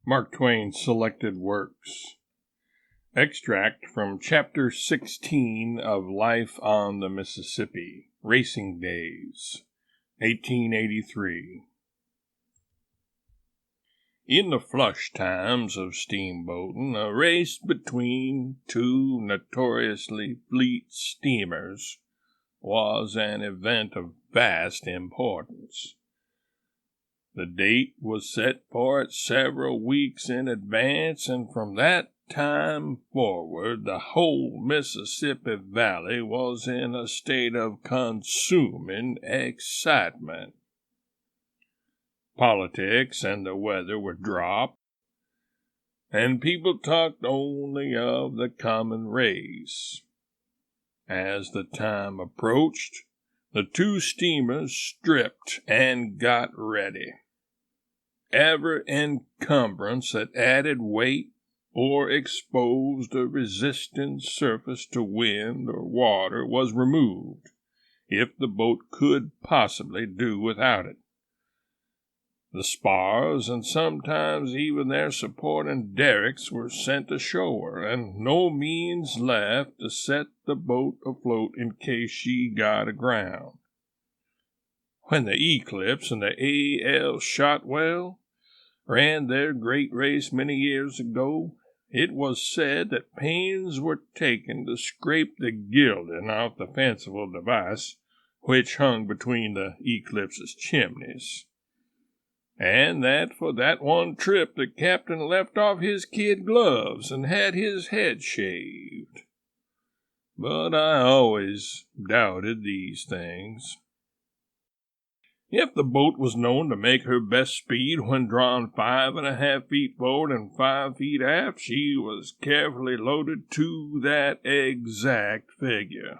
Mark Twain Selected Works. Extract from Chapter 16 of Life on the Mississippi, Racing Days, 1883. In the flush times of steamboating, a race between two notoriously fleet steamers was an event of vast importance. The date was set for it several weeks in advance, and from that time forward the whole Mississippi Valley was in a state of consuming excitement. Politics and the weather were dropped, and people talked only of the common race. As the time approached, the two steamers stripped and got ready. Every encumbrance that added weight or exposed a resisting surface to wind or water was removed, if the boat could possibly do without it. The spars and sometimes even their supporting derricks were sent ashore, and no means left to set the boat afloat in case she got aground. When the Eclipse and the A.L. Shotwell ran their great race many years ago, it was said that pains were taken to scrape the gilding off the fanciful device which hung between the Eclipse's chimneys, and that for that one trip the captain left off his kid gloves and had his head shaved. But I always doubted these things. If the boat was known to make her best speed when drawn 5½ feet forward and 5 feet aft, she was carefully loaded to that exact figure.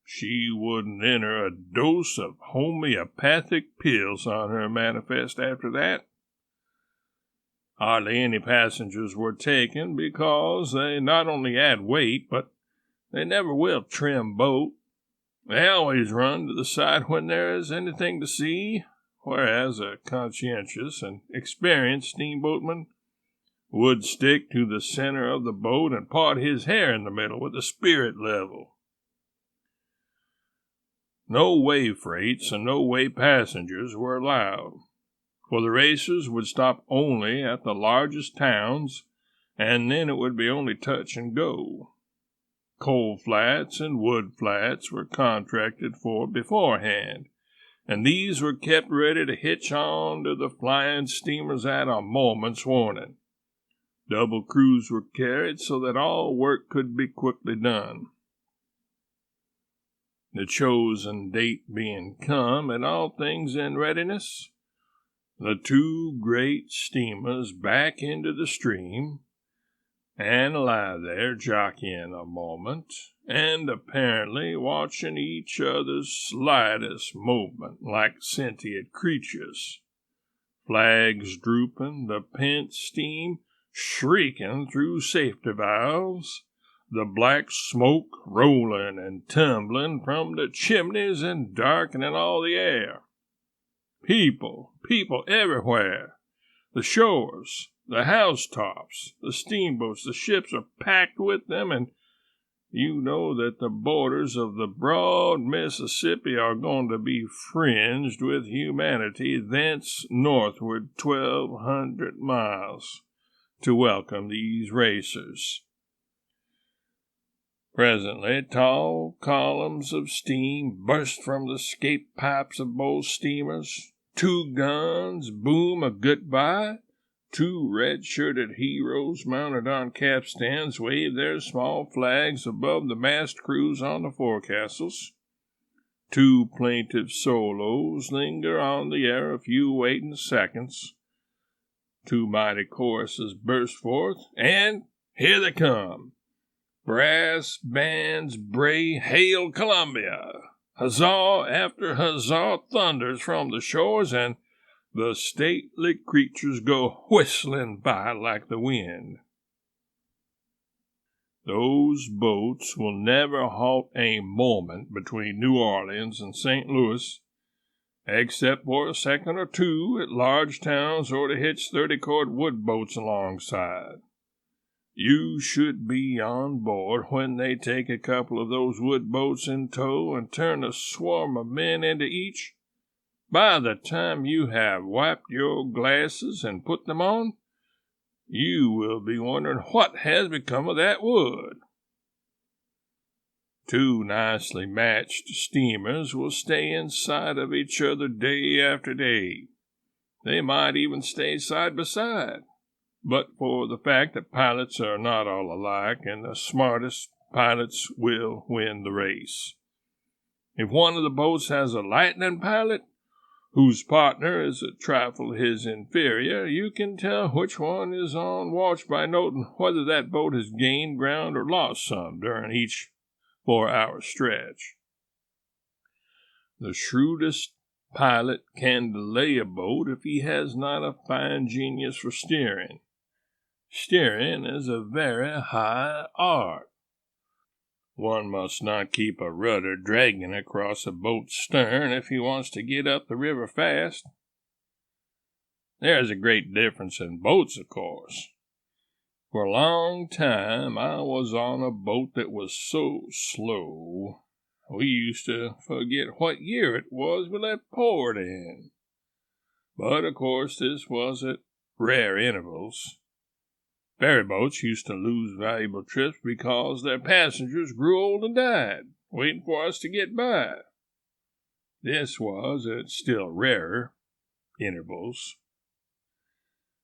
She wouldn't enter a dose of homeopathic pills on her manifest after that. Hardly any passengers were taken because they not only add weight, but they never will trim boat. They always run to the side when there is anything to see, whereas a conscientious and experienced steamboatman would stick to the center of the boat and part his hair in the middle with the spirit level. No way freights and no way passengers were allowed, for the racers would stop only at the largest towns, and then it would be only touch and go. Coal flats and wood flats were contracted for beforehand, and these were kept ready to hitch on to the flying steamers at a moment's warning. Double crews were carried so that all work could be quickly done. The chosen date being come, and all things in readiness, the two great steamers back into the stream, and lie there jockeying a moment, and apparently watching each other's slightest movement like sentient creatures. Flags drooping, the pent steam shrieking through safety valves, the black smoke rolling and tumbling from the chimneys and darkening all the air. People everywhere. The shores, the housetops, the steamboats, the ships are packed with them, and you know that the borders of the broad Mississippi are going to be fringed with humanity thence northward 1,200 miles to welcome these racers. Presently, tall columns of steam burst from the escape pipes of both steamers. 2 guns boom a goodbye. 2 red-shirted heroes mounted on capstans wave their small flags above the mast crews on the forecastles. 2 plaintive solos linger on the air a few waiting seconds. 2 mighty choruses burst forth, and here they come. Brass bands bray Hail Columbia. Huzzah after huzzah thunders from the shores, and the stately creatures go whistling by like the wind. Those boats will never halt a moment between New Orleans and St. Louis, except for a second or two at large towns or to hitch 30-cord wood boats alongside. You should be on board when they take a couple of those wood boats in tow and turn a swarm of men into each. By the time you have wiped your glasses and put them on, you will be wondering what has become of that wood. Two nicely matched steamers will stay inside of each other day after day. They might even stay side by side, but for the fact that pilots are not all alike and the smartest pilots will win the race. If one of the boats has a lightning pilot, whose partner is a trifle his inferior, you can tell which one is on watch by noting whether that boat has gained ground or lost some during each 4-hour stretch. The shrewdest pilot can delay a boat if he has not a fine genius for steering. Steering is a very high art. One must not keep a rudder dragging across a boat's stern if he wants to get up the river fast. There is a great difference in boats, of course. For a long time I was on a boat that was so slow, we used to forget what year it was we left port in. But, of course, this was at rare intervals. Ferry boats used to lose valuable trips because their passengers grew old and died, waiting for us to get by. This was at still rarer intervals.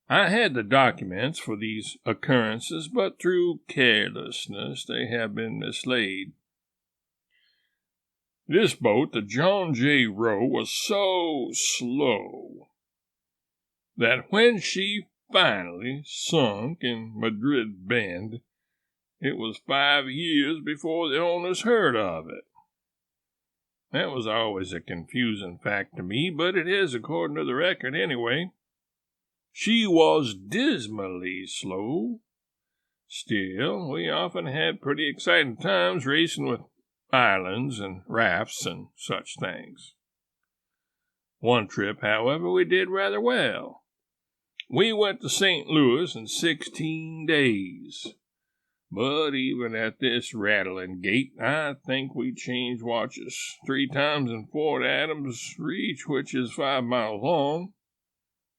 I had the documents for these occurrences, but through carelessness they have been mislaid. This boat, the John J. Roe, was so slow that when she finally sunk in Madrid Bend, it was 5 years before the owners heard of it. That was always a confusing fact to me, but it is according to the record anyway. She was dismally slow. Still, we often had pretty exciting times racing with islands and rafts and such things. One trip, however, we did rather well. We went to St. Louis in 16 days. But even at this rattling gait, I think we changed watches 3 times in Fort Adams Reach, which is 5 miles long.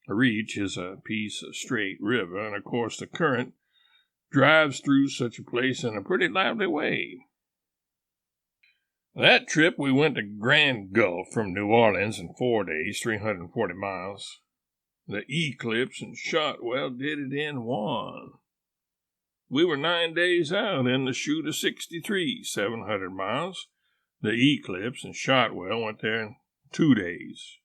A reach is a piece of straight river, and of course the current drives through such a place in a pretty lively way. That trip we went to Grand Gulf from New Orleans in 4 days, 340 miles. The Eclipse and Shotwell did it in 1. We were 9 days out in the chute of 63, 700 miles. The Eclipse and Shotwell went there in 2 days.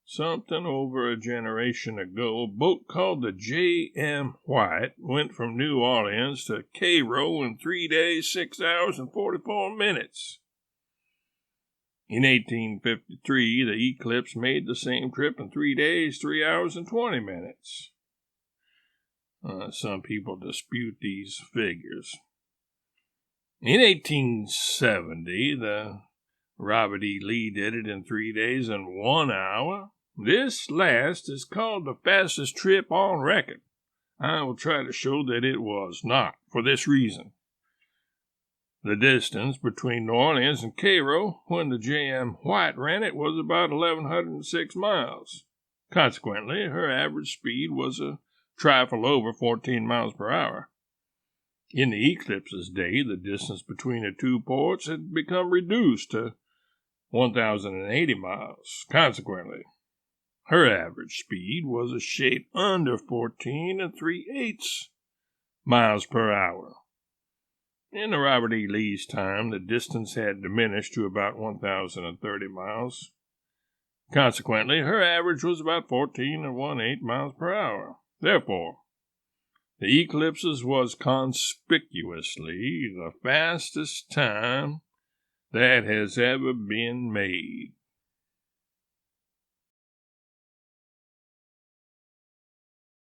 Something over a generation ago, a boat called the J.M. White went from New Orleans to Cairo in 3 days, 6 hours, and 44 minutes. In 1853, the Eclipse made the same trip in 3 days, 3 hours, and 20 minutes. Some people dispute these figures. In 1870, the Robert E. Lee did it in 3 days and 1 hour. This last is called the fastest trip on record. I will try to show that it was not, for this reason. The distance between New Orleans and Cairo, when the J.M. White ran it, was about 1,106 miles. Consequently, her average speed was a trifle over 14 miles per hour. In the Eclipse's day, the distance between the two ports had become reduced to 1,080 miles. Consequently, her average speed was a shade under 14 3/8 miles per hour. In the Robert E. Lee's time, the distance had diminished to about 1,030 miles. Consequently, her average was about 14 1/8 miles per hour. Therefore, the Eclipse's was conspicuously the fastest time that has ever been made.